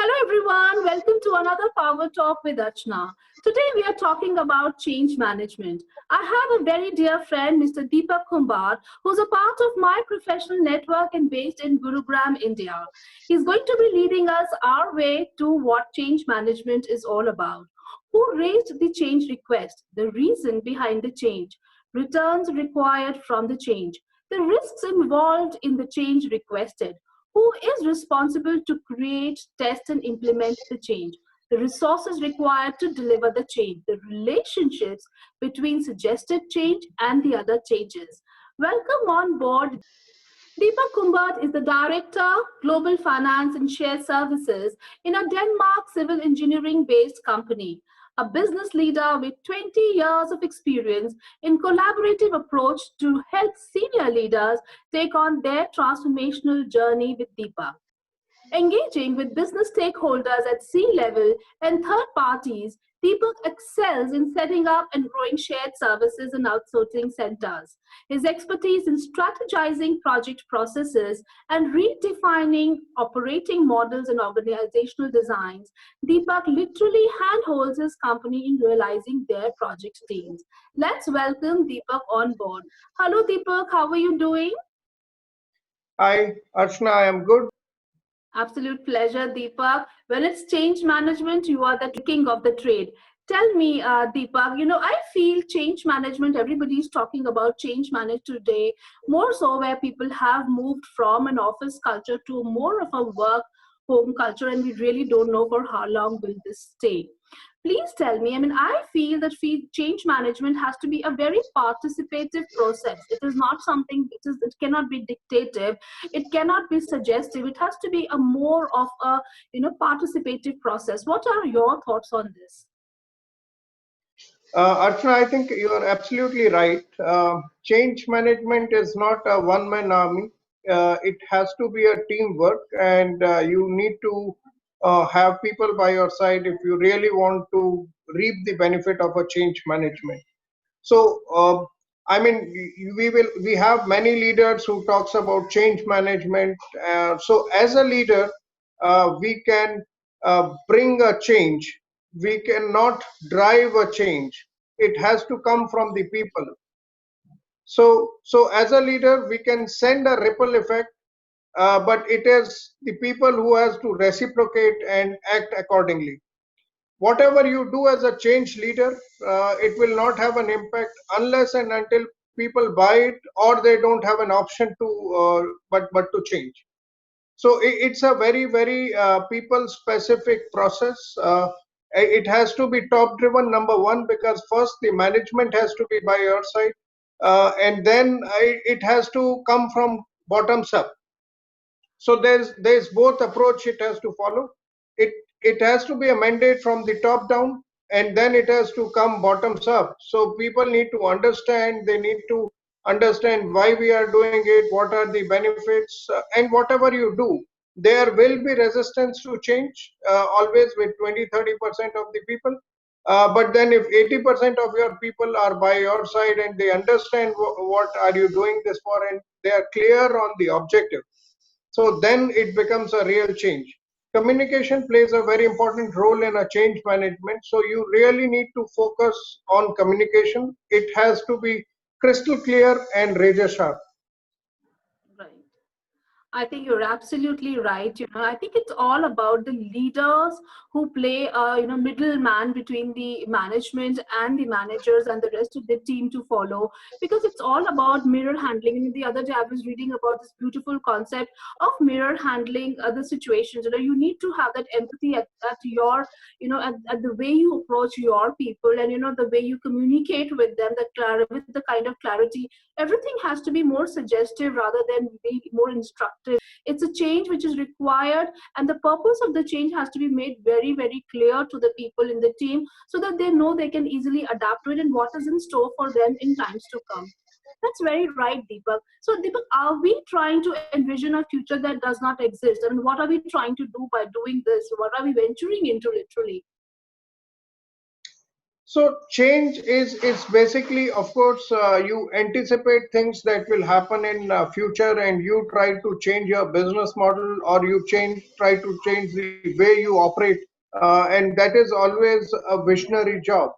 Hello everyone, welcome to another Power Talk with Archana. Today we are talking about change management. I have a very dear friend, Mr. Deepak Kumbhat, who's a part of my professional network and based in Gurugram, India. He's going to be leading us our way to what change management is all about. Who raised the change request? The reason behind the change, returns required from the change, the risks involved in the change requested, who is responsible to create, test, and implement the change, the resources required to deliver the change, the relationships between suggested change and the other changes. Welcome on board. Deepak Kumbhat is the Director, Global Finance and Shared Services in a Denmark civil engineering based company, a business leader with 20 years of experience in collaborative approach to help senior leaders take on their transformational journey with Deepak. Engaging with business stakeholders at C-level and third parties, Deepak excels in setting up and growing shared services and outsourcing centers. His expertise in strategizing project processes and redefining operating models and organizational designs, Deepak literally handholds his company in realizing their project teams. Let's welcome Deepak on board. Hello Deepak, how are you doing? Hi, Archana, I am good. Absolute pleasure, Deepak. When it's change management, you are the king of the trade. Tell me, Deepak, I feel change management, everybody is talking about change management today, more so where people have moved from an office culture to more of a work home culture, and we really don't know for how long will this stay. Please tell me, I feel that change management has to be a very participative process. It is not something, it cannot be dictative, it cannot be suggestive. It has to be a more of a, participative process. What are your thoughts on this? Archana, I think you are absolutely right. Change management is not a one-man army. It has to be a teamwork, and you need to have people by your side if you really want to reap the benefit of a change management. So, we have many leaders who talks about change management. So, as a leader, we can bring a change. We cannot drive a change. It has to come from the people. So as a leader, we can send a ripple effect, but it is the people who has to reciprocate and act accordingly. Whatever you do as a change leader, it will not have an impact unless and until people buy it or they don't have an option to but to change. So it's a very people specific process. It has to be top driven, number one, because first the management has to be by your side, and then it has to come from bottoms up. So there's both approach it has to follow. It has to be a mandate from the top down, and then it has to come bottoms up. So people need to understand. They need to understand why we are doing it, what are the benefits, and whatever you do, there will be resistance to change, always with 20-30% of the people. But then if 80% of your people are by your side and they understand what are you doing this for, and they are clear on the objective, so then it becomes a real change. Communication plays a very important role in a change management. So you really need to focus on communication. It has to be crystal clear and razor sharp. Right. I think you're absolutely right. I think it's all about the leaders who play a middleman between the management and the managers and the rest of the team to follow, because it's all about mirror handling. And the other day I was reading about this beautiful concept of mirror handling other situations. You need to have that empathy at your at the way you approach your people, and the way you communicate with them, with the kind of clarity. Everything has to be more suggestive rather than be more instructive. It's a change which is required, and the purpose of the change has to be made very clear to the people in the team, so that they know they can easily adapt to it and what is in store for them in times to come. That's very right, Deepak. So Deepak, are we trying to envision a future that does not exist? What are we trying to do by doing this? What are we venturing into literally? So change is basically, of course, you anticipate things that will happen in future, and you try to change your business model, or you try to change the way you operate, and that is always a visionary job.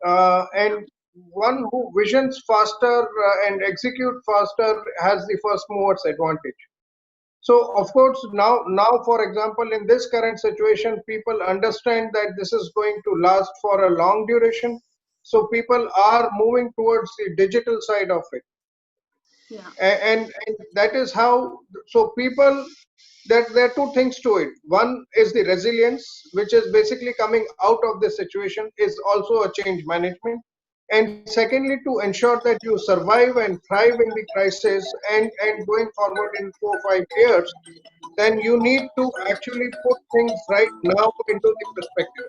Yeah. And one who visions faster and execute faster has the first movers advantage. So of Yeah. course now for example in this current situation, people understand that this is going to last for a long duration. So people are moving towards the digital side of it, Yeah. and that is how. So people, that there are two things to it. One is the resilience, which is basically coming out of this situation, is also a change management. And secondly, to ensure that you survive and thrive in the crisis, and going forward in 4 or 5 years, then you need to actually put things right now into the perspective.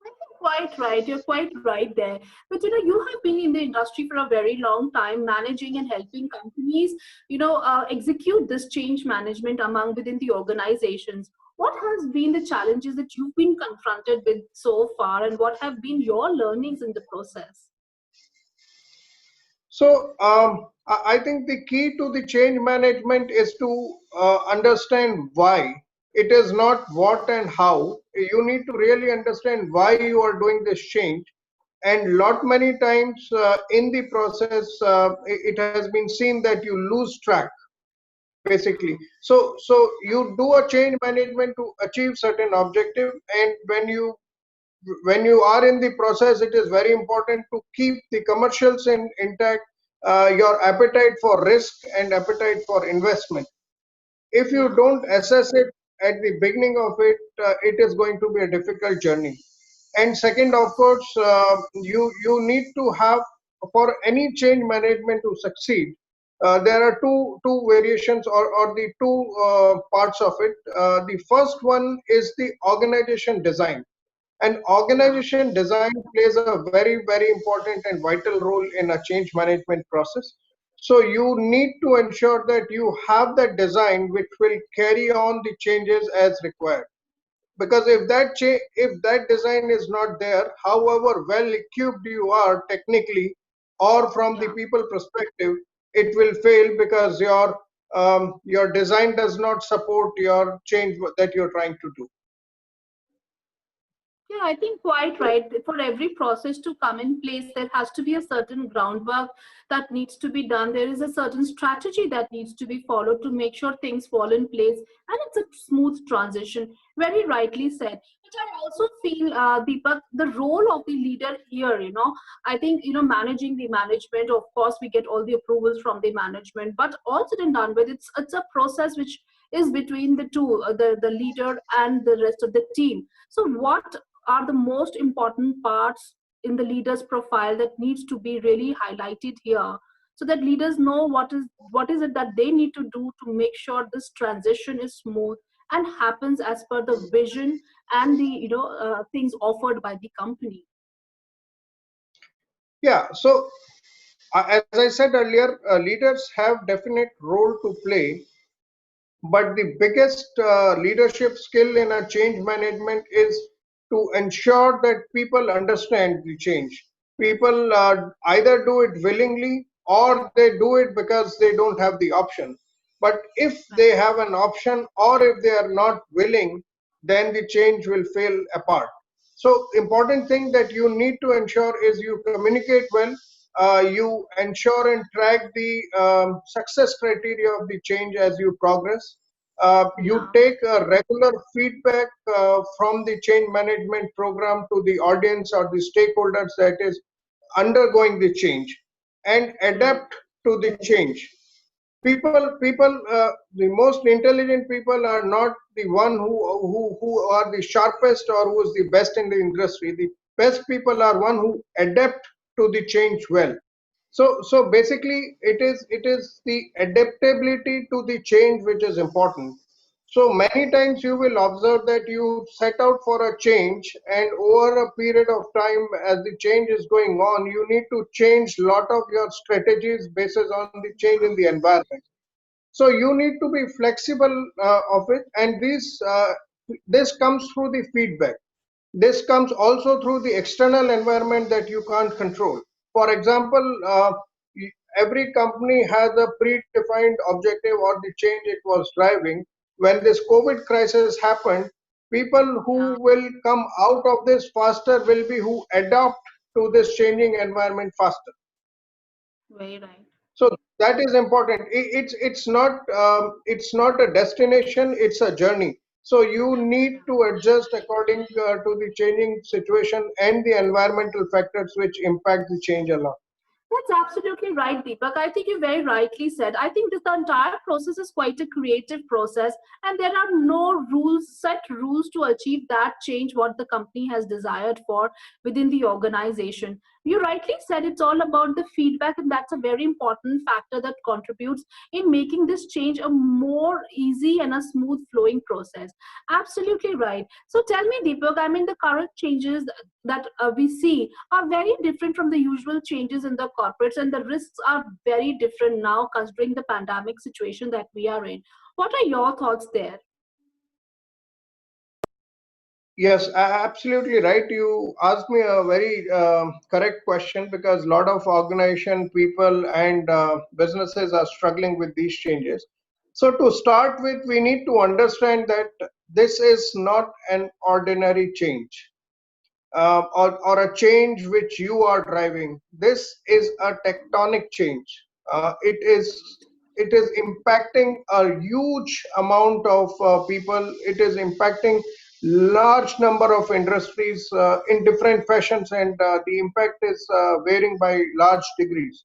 I think quite right. You're quite right there. But you have been in the industry for a very long time, managing and helping companies, execute this change management among within the organizations. What has been the challenges that you've been confronted with so far, and what have been your learnings in the process? So I think the key to the change management is to understand why. It is not what and how. You need to really understand why you are doing this change. And lot many times in the process, it has been seen that you lose track basically. So you do a change management to achieve certain objective, and when you are in the process, it is very important to keep the commercials intact, your appetite for risk and appetite for investment. If you Yeah. don't assess it at the beginning of it, it is going to be a difficult journey. And second, of course, you need to have, for any change management to succeed, there are two variations, or the two parts of it. The first one is the organization design. And Yeah. organization design plays a very, very important and vital role in a change management process. So you need to ensure that you have that design which will carry on the changes as required. Because if that design is not there, however well equipped you are technically or from the Yeah. people perspective, it will fail because your design does not support your change that you're trying to do. Yeah, I think quite right. For every process to come in place, there has to be a certain groundwork that needs to be done. There is a certain strategy that needs to be followed to make sure things fall in place, and it's a smooth transition. Very rightly said. But I also feel, Deepak, the role of the leader here, I think, managing the management, of course, we get all the approvals from the management, but all said and done with, it's a process which is between the two, the leader and the rest of the team. So, what are the most important parts in the leader's profile that needs to be really highlighted here, so that leaders know what is it that they need to do to make sure this transition is smooth and happens as per the vision and the things offered by the company. Yeah, so as I said earlier, leaders have definite role to play, but the biggest leadership skill in a change management is to ensure that people understand the change. People either do it willingly or they do it because they don't have the option. But if they Right. have an option, or if they are not willing, then the change will fail apart. So important thing that you need to ensure is you communicate well, you ensure and track the success criteria of the change as you progress. You Yeah. take a regular feedback from the change management program to the audience or the stakeholders that is undergoing the change, and Right. adapt to the change. The most intelligent people are not the one who are the sharpest or who is the best in the industry. The best people are one who adapt to the change well. So basically, it is the adaptability to the change which is important. So many times you will observe that you set out for a change, and over a period of time, as the change is going on, you need to change lot of your strategies based on the change in the environment. So you need to be flexible of it, and this comes through the feedback. This comes also through the external environment that you can't control. For example, every company has a predefined objective or the change it was driving. When this COVID crisis happened, people Yeah, who will come out of this faster will be who adapt to this changing environment faster. very right. So that is important. It's not a destination, it's a journey. So you need to adjust according to the changing situation and the environmental factors which impact the change a lot. That's absolutely right, Deepak. I think you very rightly said. I think this the entire process is quite a creative process, and there are no rules, set rules to achieve that change what the company has desired for within the organization. You rightly said it's all about the feedback, and that's a very important factor that contributes in making this change a more easy and a smooth flowing process. Absolutely right. So tell me, Deepak, I mean, the current changes that we see are very different from the usual changes in the corporates, and the risks are very different now considering the pandemic situation that we are in. What are your thoughts there? Yes, absolutely right. You asked me a very correct question because a lot of organization, people, and businesses are struggling with these changes. So to start with, we need to understand that this is not an ordinary change, or a change which you are driving. This is a tectonic change. It is impacting a huge amount of people. It is impacting large number of industries in different fashions, and the impact is varying by large degrees.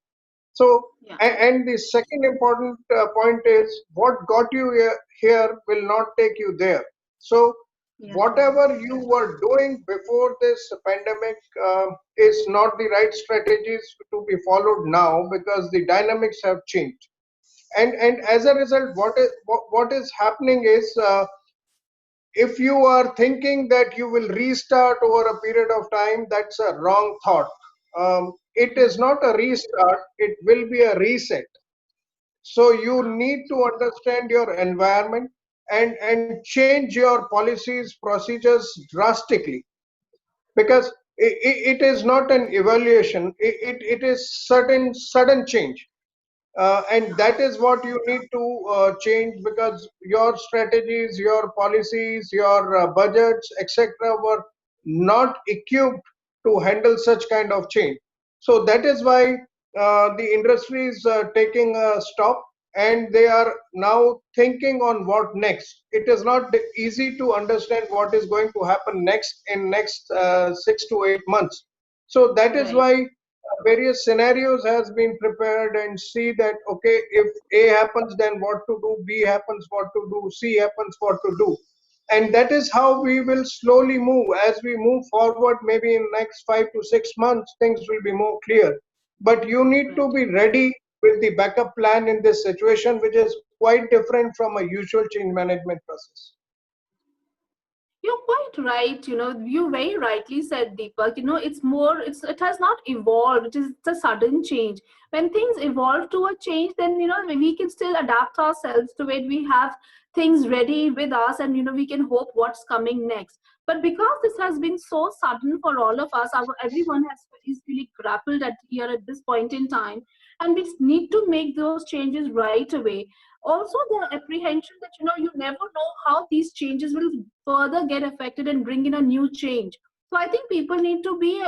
So, Yeah, and the second important point is what got you here will not take you there. So, yeah, whatever you were doing before this pandemic is not the right strategies to be followed now because the dynamics have changed. And as a result, what is happening is, if you are thinking that you will restart over a period of time, that's a wrong thought. It is mhm, not a restart, it will be a reset. So you yeah, need to understand your environment and change your policies, procedures drastically, because it is not an evaluation, it is certain sudden change. And yeah, that is what you need to change, because your strategies, your policies, your budgets, etc., were not equipped to handle such kind of change. So that is why the industry is taking a stop, and they are now thinking on what next. It is not easy to understand what is going to happen next in next 6 to 8 months. So that is right, why various scenarios has been prepared, and see that okay, if A happens, then what to do, B happens, what to do, C happens, what to do. And that is how we will slowly move. As we move forward, maybe in next 5 to 6 months, things will be more clear. But you need to right. be ready with the backup plan in this situation, which is quite different from a usual change management process. You're quite right. You very rightly said, Deepak. It has not evolved. It's a sudden change. When things evolve to a change, then we can still adapt ourselves to it. We have things ready with us, and we can hope what's coming next. But because this has been so sudden for all of us, everyone is really grappled at here at this point in time, and we need to make those changes right away. Also, the apprehension that you never know how these changes will further get affected and bring in a new change. So I think people need to be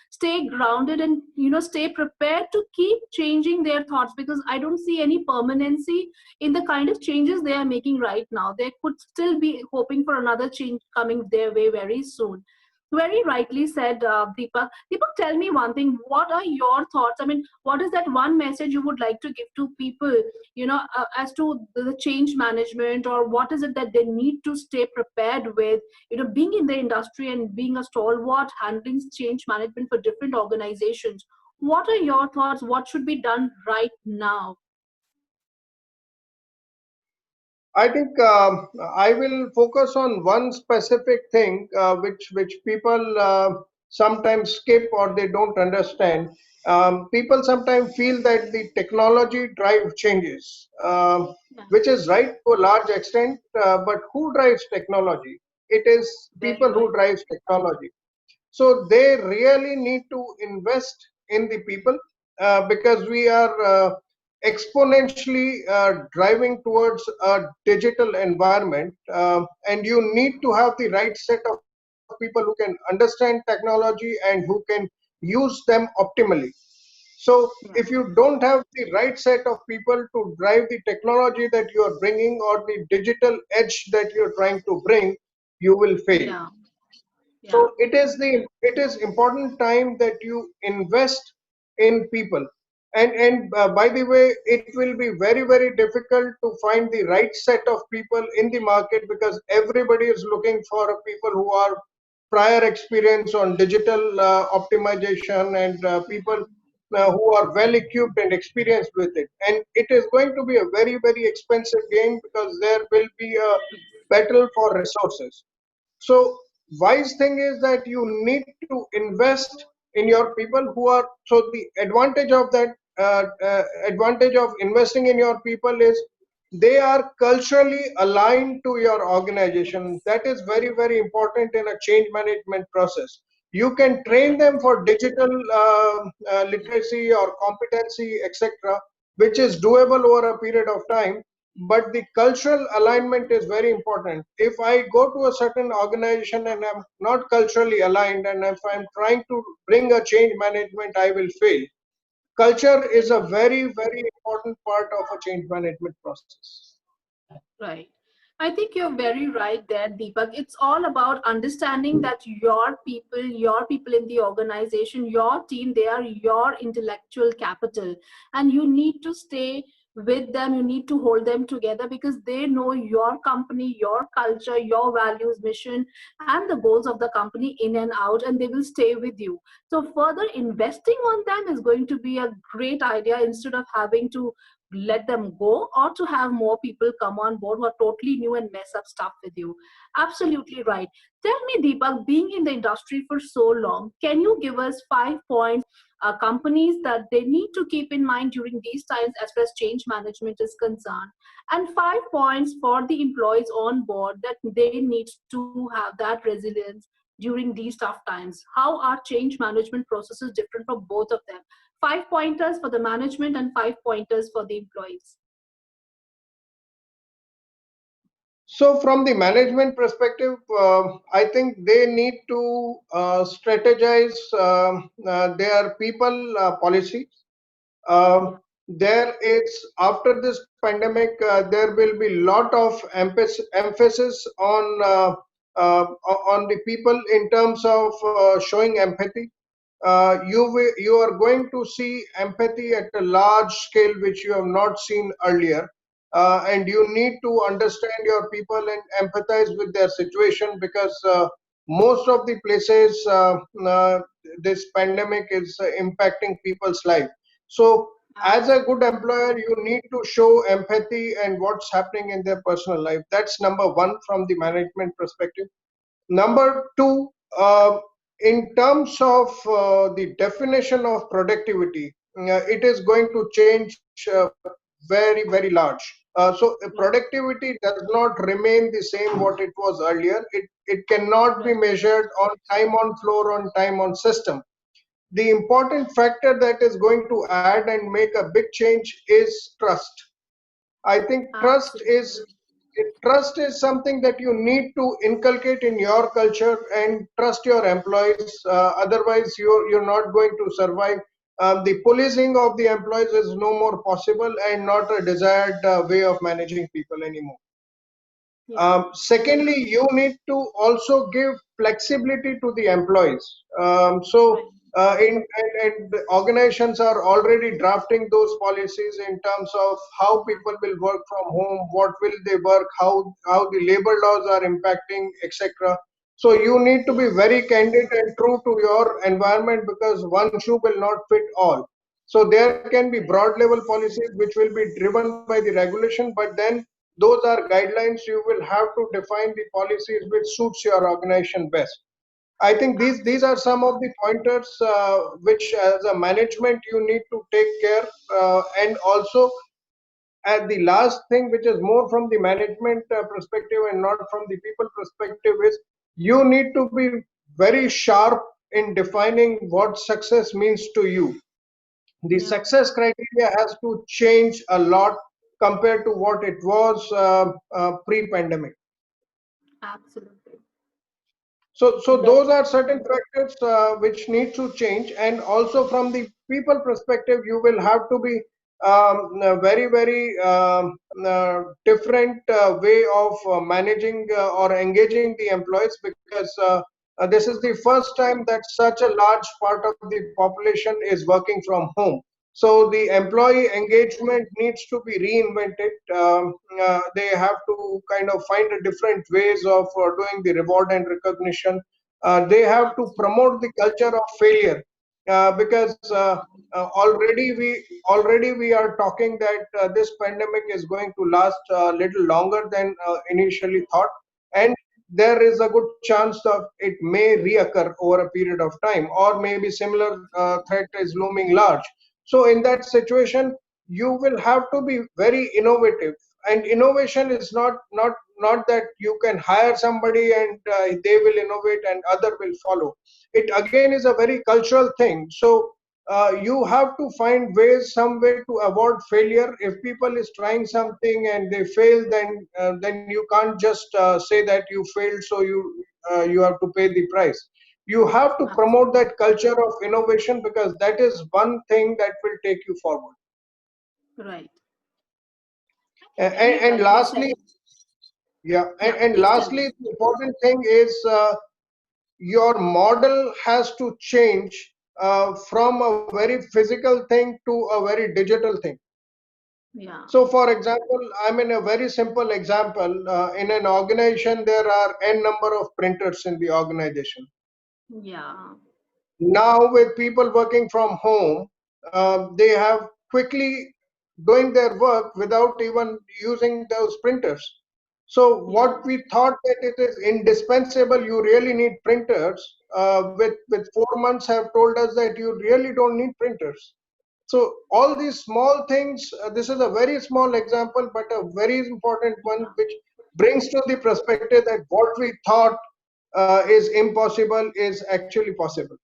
stay grounded and stay prepared to keep changing their thoughts, because I don't see any permanency in the kind of changes they are making right now. They could still be hoping for another change coming their way very soon. Very rightly said, Deepak. Deepak, tell me one thing. What are your thoughts? I mean, what is that one message you would like to give to people, as to the change management, or what is it that they need to stay prepared with, being in the industry and being a stalwart handling change management for different organizations? What are your thoughts? What should be done right now? I think I will focus on one specific thing, which people sometimes skip or they don't understand. People sometimes feel that the technology drive changes, Yeah, which is right to a large extent. But who drives technology? it is Very people who right. drive technology. So they really need to invest in the people, because we are exponentially driving towards a digital environment, and you need to have the right set of people who can understand technology and who can use them optimally. So if Yeah. you don't have the right set of people to drive the technology that you are bringing or the digital edge that you're trying to bring, you will fail. Yeah. So Yeah. it is important time that you invest in people. And by the way, it will be very, very difficult to find the right set of people in the market, because everybody is looking for people who are prior experience on digital optimization, and people who are well equipped and experienced with it. And it is going to be a very, very expensive game, because there will be a battle for resources. So wise thing is that you need to invest in your people who are, so the advantage of that, advantage of investing in your people is they are culturally aligned to your organization. That is very, very important in a change management process. You can train Right. them for digital literacy or competency, etc., which is doable over a period of time, but the cultural alignment is very important. If I go to a certain organization and I'm not culturally aligned, and if I'm trying to bring a change management, I will fail. Culture is Very a right. very, very important part of a change management process. Right. I think you're very right there, Deepak. It's all about understanding that your people in the organization, your team, they are your intellectual capital. And you need to stay with them, you need to hold them together because they know your company, your culture, your values, mission, and the goals of the company in and out, and they will stay with you. So, further investing on them is going to be a great idea instead of having to let them go or to have more people come on board who are totally new and mess up stuff with you. Absolutely right. Tell me, Deepak, being in the industry for so long, can you give us 5 points companies that they need to keep in mind during these times as far as change management is concerned, and 5 points for the employees on board that they need to have that resilience during these tough times? How are change management processes different for both of them? 5 pointers for the management and 5 pointers for the employees. So, from the management perspective, I think they need to strategize their people policy. Yeah. There is, after this pandemic, there will be lot of emphasis on the people in terms of showing empathy. You are going to see empathy at a large scale which you have not seen earlier, and you need to understand your people and empathize with their situation, because most of the places this pandemic is impacting people's life. So as a good employer, you need to show empathy and what's happening in their personal life. That's number one from the management perspective. Number two, in terms of the definition of productivity, it is going to change very, very large. So Right. productivity does not remain the same what it was earlier. It cannot be Right. measured on time on floor, on time on system. The important factor that is going to add and make a big change is trust. I think Absolutely. trust is something that you need to inculcate in your culture and trust your employees. Otherwise, you're not going to survive. The policing of the employees is no more possible and not a desired way of managing people anymore. Yeah. Secondly, you need to also give flexibility to the employees. So, Right. and the organizations are already drafting those policies in terms of how people will work from home, what will they work, how the labor laws are impacting, etc. So you need to Yeah. be very candid and true to your environment, because one shoe will not fit all. So there can be Right. broad level policies which will be driven by the regulation, but then those are guidelines. You will have to define the policies which suits your organization best. I think these are Absolutely. some of the pointers which, as a management, you need to take care, and also And the last thing, which is more from the management perspective and not from the people perspective, is you need to be very sharp in defining what success means to you. The Yeah, success criteria has to change a lot compared to what it was pre-pandemic. absolutely. So Very, those are certain factors which need to change, and also from the people perspective, you will have to be very different way of managing or engaging the employees, because this is the first time that such a large part of the population is working from home. So the employee engagement needs to be reinvented. They have to kind of find a different ways of doing the reward and recognition. They have to absolutely. promote the culture of failure, because already we are talking that this pandemic is going to last a little longer than initially thought, and there is a good chance of it may reoccur over a period of time, or maybe similar threat is looming large. So in that situation, you will have to be very innovative, and innovation is not that you can hire somebody and they will innovate and other will follow. It again is a very cultural thing. So you have to find ways, some way to avoid failure. If people is trying something and they fail, then you can't just say that you failed, so you have to pay the price. You have to promote Absolutely. that culture of innovation, because that is one thing that will take you forward. Right. I And, think very and rightly lastly, said. yeah, Yeah, and please tell lastly, me. the important thing is your model has to change from a very physical thing to a very digital thing. Yeah, So, for example, I mean, a very simple example, in an organization, there are n number of printers in the organization. yeah, Now, with people working from home, they have quickly doing their work without even using those printers. So yeah, what we thought that it is indispensable, you really need printers, with 4 months have told us that you really don't need printers. So all these small things, this is a very small example, but a very important one, yeah. which brings to the perspective that what we thought is impossible is actually possible.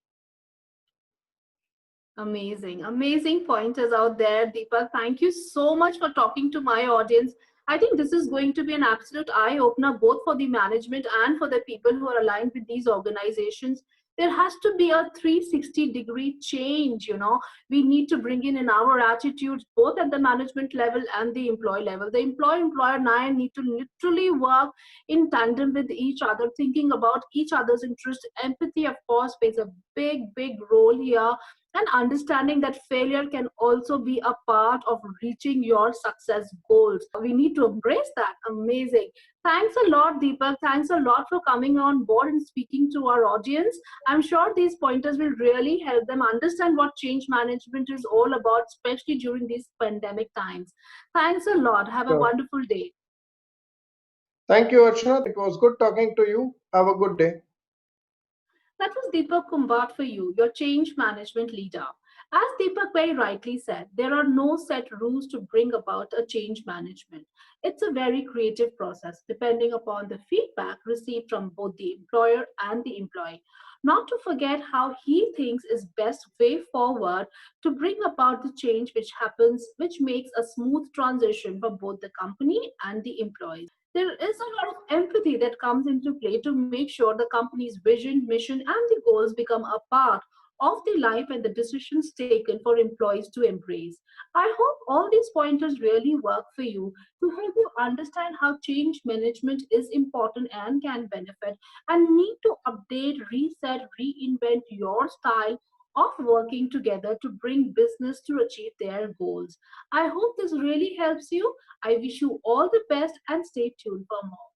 Amazing, amazing pointers out there, Deepak. Thank you so much for talking to my audience. I think this is going to be an absolute eye opener both for the management and for the people who are aligned with these organizations. There has to be a 360-degree change, we need to bring in our attitudes both at the management level and the employee level. The employer and I need to literally work in tandem with each other, thinking about each other's interest. Empathy, of course, plays a big role here, and understanding that failure can also be a part of reaching your success goals. We need to embrace that. Amazing. Thanks a lot, Deepak. Thanks a lot for coming on board and speaking to our audience. I'm sure these pointers will really help them understand what change management is all about, especially during these pandemic times. Thanks a lot. Have a Sure. wonderful day. Thank you, Archana. It was good talking to you. Have a good day. That was Deepak Kumbhat for you, your change management leader. As Deepak very rightly said, there are no set rules to bring about a change management. It's a very creative process depending upon the feedback received from both the employer and the employee. Not to forget how he thinks is best way forward to bring about the change which makes a smooth transition for both the company and the employees. There is a lot of empathy that comes into play to make sure the company's vision, mission, and the goals become a part of the life and the decisions taken for employees to embrace. I hope all these pointers really work for you to help you understand how change management is important and can benefit, and need to update, reset, reinvent your style of working together to bring business to achieve their goals. I hope this really helps you. I wish you all the best and stay tuned for more.